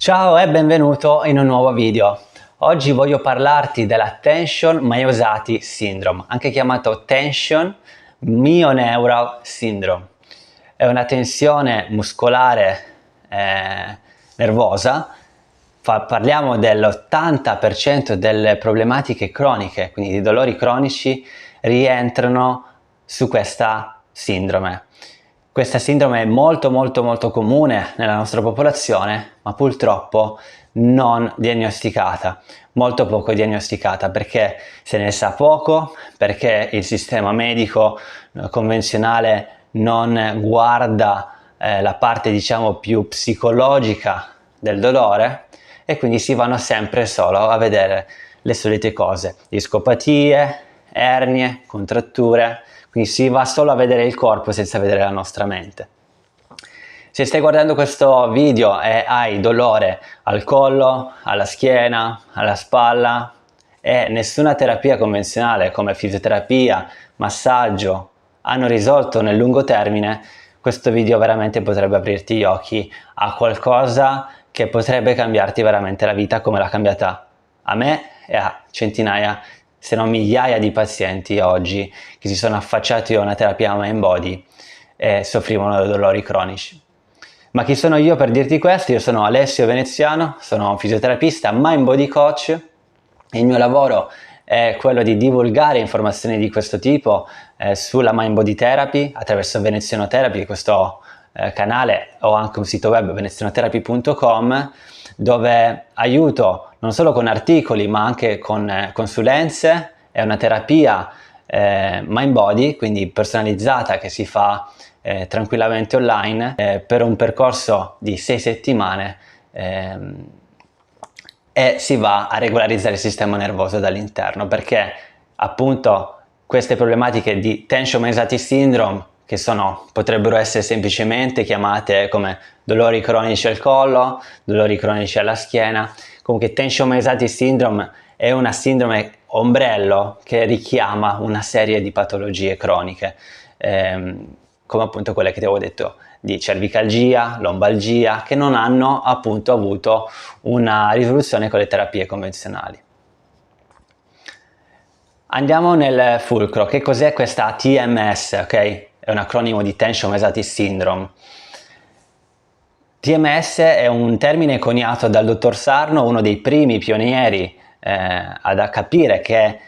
Ciao e benvenuto in un nuovo video. Oggi voglio parlarti della Tension Myositis Syndrome, anche chiamato Tension Myoneural Syndrome. È una tensione muscolare nervosa. Parliamo dell'80% delle problematiche croniche, quindi di dolori cronici, rientrano su questa sindrome. Questa sindrome è molto comune nella nostra popolazione, ma purtroppo non diagnosticata, molto poco diagnosticata, perché se ne sa poco, perché il sistema medico convenzionale non guarda la parte diciamo più psicologica del dolore, e quindi si vanno sempre solo a vedere le solite cose, discopatie, ernie, contratture. Quindi si va solo a vedere il corpo senza vedere la nostra mente. Se stai guardando questo video e hai dolore al collo, alla schiena, alla spalla e nessuna terapia convenzionale come fisioterapia, massaggio hanno risolto nel lungo termine, questo video veramente potrebbe aprirti gli occhi a qualcosa che potrebbe cambiarti veramente la vita come l'ha cambiata a me e a centinaia se non migliaia di pazienti oggi che si sono affacciati a una terapia mind body e soffrivano di dolori cronici. Ma chi sono io per dirti questo? Io sono Alessio Veneziano, sono un fisioterapista, mind body coach. Il mio lavoro è quello di divulgare informazioni di questo tipo sulla mind body therapy attraverso Veneziano Therapy, questo canale. Ho anche un sito web, venezianotherapy.com, dove aiuto non solo con articoli ma anche con consulenze. È una terapia mind body, quindi personalizzata, che si fa tranquillamente online per un percorso di 6 settimane e si va a regolarizzare il sistema nervoso dall'interno, perché appunto queste problematiche di Tension Myositis Syndrome, che potrebbero essere semplicemente chiamate come dolori cronici al collo, dolori cronici alla schiena. Comunque Tension Myositis Syndrome è una sindrome ombrello che richiama una serie di patologie croniche, come appunto quelle che ti avevo detto, di cervicalgia, lombalgia, che non hanno appunto avuto una risoluzione con le terapie convenzionali. Andiamo nel fulcro. Che cos'è questa TMS? Ok? È un acronimo di Tension Myositis Syndrome. TMS è un termine coniato dal dottor Sarno, uno dei primi pionieri ad capire che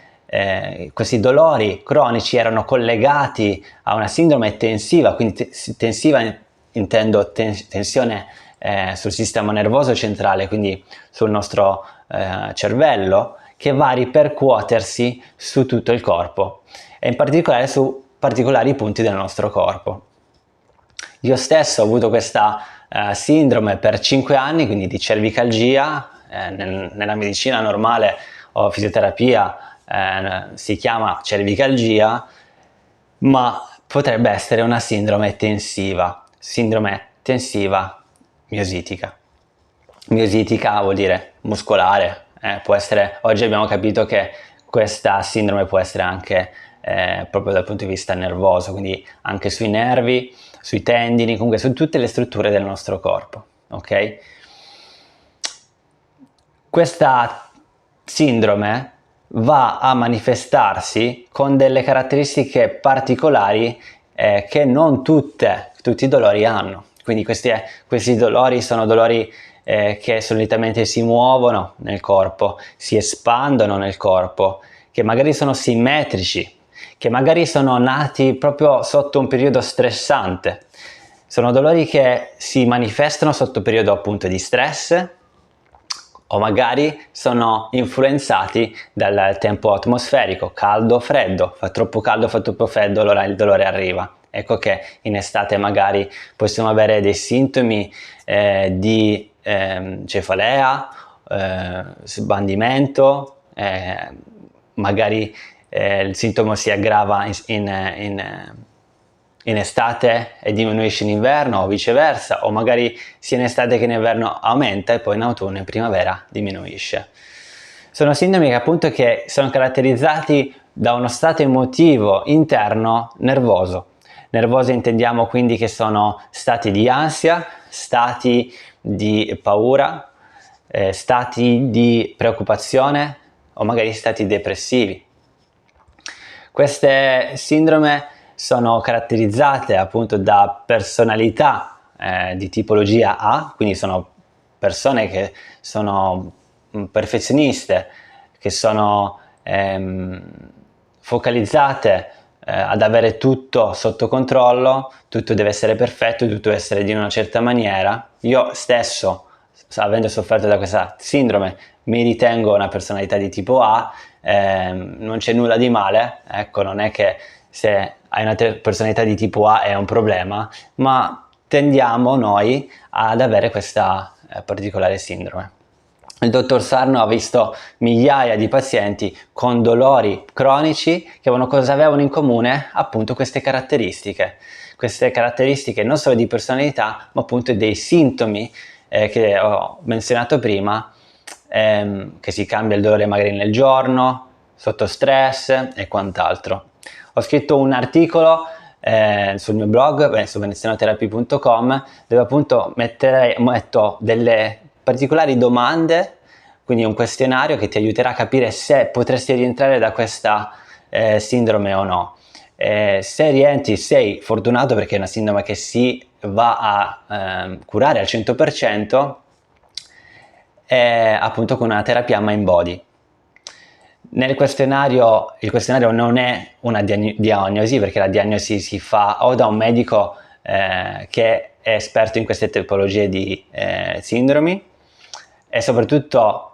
questi dolori cronici erano collegati a una sindrome tensiva, quindi tensiva intendo tensione sul sistema nervoso centrale, quindi sul nostro cervello, che va a ripercuotersi su tutto il corpo e in particolare su particolari punti del nostro corpo. Io stesso ho avuto questa sindrome per 5 anni, quindi di cervicalgia. Nella medicina normale o fisioterapia si chiama cervicalgia, ma potrebbe essere una sindrome tensiva miositica. Miositica vuol dire muscolare, può essere, oggi abbiamo capito che questa sindrome può essere anche proprio dal punto di vista nervoso, quindi anche sui nervi, sui tendini, comunque su tutte le strutture del nostro corpo, ok? Questa sindrome va a manifestarsi con delle caratteristiche particolari che non tutti i dolori hanno. Quindi questi dolori sono dolori che solitamente si muovono nel corpo, si espandono nel corpo, che magari sono simmetrici, che magari sono nati proprio sotto un periodo stressante. Sono dolori che si manifestano sotto periodo appunto di stress, o magari sono influenzati dal tempo atmosferico, caldo o freddo. Fa troppo caldo, fa troppo freddo, allora il dolore arriva. Ecco che in estate magari possiamo avere dei sintomi di cefalea, sbandimento, magari il sintomo si aggrava in estate e diminuisce in inverno, o viceversa, o magari sia in estate che in inverno aumenta e poi in autunno e in primavera diminuisce. Sono sintomi che appunto sono caratterizzati da uno stato emotivo interno nervoso. Nervoso intendiamo quindi che sono stati di ansia, stati di paura, stati di preoccupazione o magari stati depressivi. Queste sindrome sono caratterizzate appunto da personalità di tipologia A, quindi sono persone che sono perfezioniste, che sono focalizzate ad avere tutto sotto controllo, tutto deve essere perfetto, tutto deve essere di una certa maniera. Io stesso, avendo sofferto da questa sindrome, mi ritengo una personalità di tipo A, non c'è nulla di male, ecco, non è che se hai una personalità di tipo A è un problema, ma tendiamo noi ad avere questa particolare sindrome. Il dottor Sarno ha visto migliaia di pazienti con dolori cronici che cosa avevano in comune? Appunto queste caratteristiche non solo di personalità, ma appunto dei sintomi che ho menzionato prima, che si cambia il dolore magari nel giorno, sotto stress e quant'altro. Ho scritto un articolo sul mio blog, su venezianotherapy.com, dove appunto metto delle particolari domande, quindi un questionario che ti aiuterà a capire se potresti rientrare da questa sindrome o no. Se rientri sei fortunato perché è una sindrome che si va a curare al 100%, appunto con una terapia mind body. Il questionario non è una diagnosi, perché la diagnosi si fa o da un medico che è esperto in queste tipologie di sindromi, e soprattutto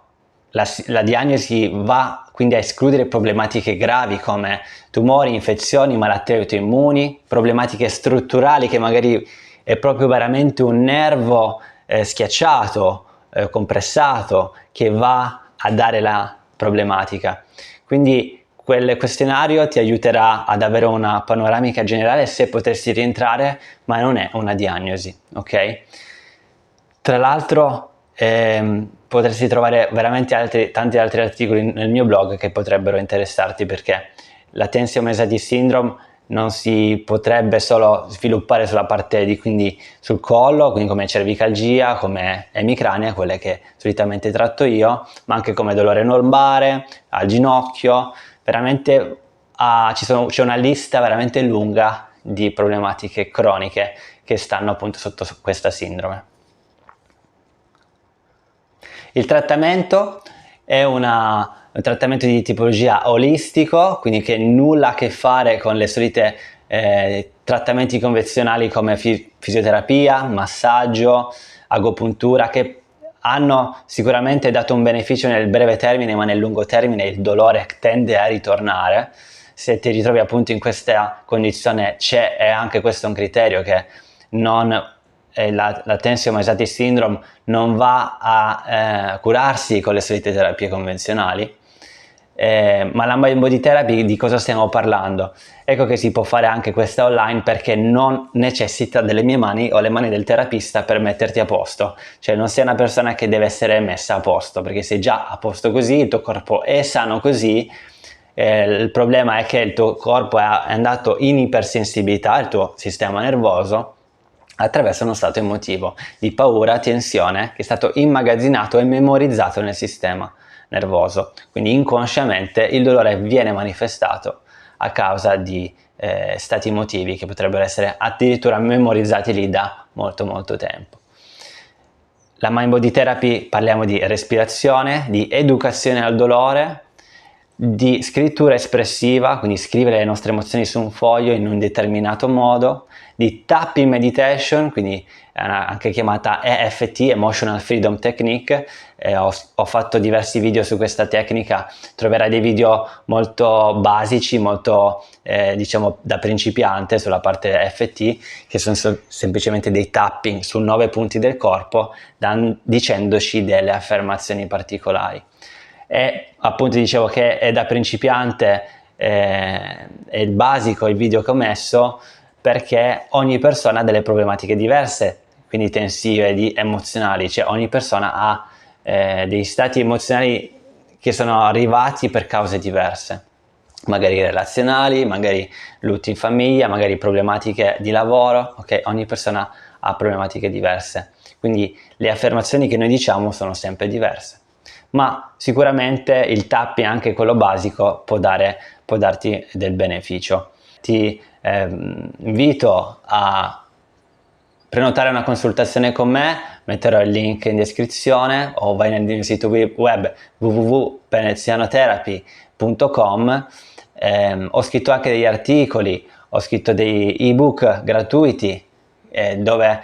la diagnosi va quindi a escludere problematiche gravi come tumori, infezioni, malattie autoimmuni, problematiche strutturali che magari è proprio veramente un nervo schiacciato, compressato, che va a dare la problematica. Quindi quel questionario ti aiuterà ad avere una panoramica generale se potresti rientrare, ma non è una diagnosi, ok? Tra l'altro potresti trovare veramente tanti altri articoli nel mio blog che potrebbero interessarti, perché la tensiomesalgia syndrome non si potrebbe solo sviluppare sulla parte quindi sul collo, quindi come cervicalgia, come emicrania, quelle che solitamente tratto io, ma anche come dolore lombare, al ginocchio. Veramente c'è una lista veramente lunga di problematiche croniche che stanno appunto sotto questa sindrome. Il trattamento è un trattamento di tipologia olistico, quindi che nulla a che fare con le solite trattamenti convenzionali come fisioterapia, massaggio, agopuntura, che hanno sicuramente dato un beneficio nel breve termine, ma nel lungo termine il dolore tende a ritornare. Se ti ritrovi appunto in questa condizione, è anche questo un criterio, che la tensiomesalgia syndrome non va a curarsi con le solite terapie convenzionali. Ma la mind body therapy, di cosa stiamo parlando? Ecco che si può fare anche questa online, perché non necessita delle mie mani o le mani del terapista per metterti a posto, cioè non sei una persona che deve essere messa a posto, perché sei già a posto così, il tuo corpo è sano così. Il problema è che il tuo corpo è andato in ipersensibilità, il tuo sistema nervoso, attraverso uno stato emotivo di paura, tensione, che è stato immagazzinato e memorizzato nel sistema nervoso. Quindi inconsciamente il dolore viene manifestato a causa di stati emotivi che potrebbero essere addirittura memorizzati lì da molto tempo. La mind body therapy, parliamo di respirazione, di educazione al dolore, di scrittura espressiva, quindi scrivere le nostre emozioni su un foglio in un determinato modo, di tapping meditation, quindi anche chiamata EFT, Emotional Freedom Technique. Ho fatto diversi video su questa tecnica, troverai dei video molto basici, molto diciamo da principiante sulla parte EFT, che sono semplicemente dei tapping su 9 punti del corpo, dicendoci delle affermazioni particolari. E appunto dicevo che è da principiante, è il basico il video che ho messo, perché ogni persona ha delle problematiche diverse, quindi tensive, emozionali, cioè ogni persona ha dei stati emozionali che sono arrivati per cause diverse, magari relazionali, magari lutti in famiglia, magari problematiche di lavoro, ok? Ogni persona ha problematiche diverse. quindi le affermazioni che noi diciamo sono sempre diverse. Ma sicuramente il tapping, anche quello basico, può darti del beneficio. Ti invito a prenotare una consultazione con me, metterò il link in descrizione o vai nel mio sito web www.venezianotherapy.com. Ho scritto anche degli articoli, ho scritto dei ebook gratuiti dove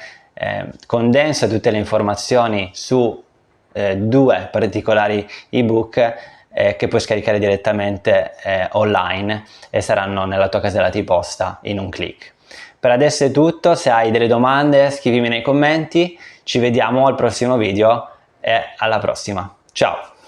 condenso tutte le informazioni su 2 particolari ebook che puoi scaricare direttamente online e saranno nella tua casella di posta in un click. Per adesso è tutto, se hai delle domande scrivimi nei commenti, ci vediamo al prossimo video e alla prossima. Ciao!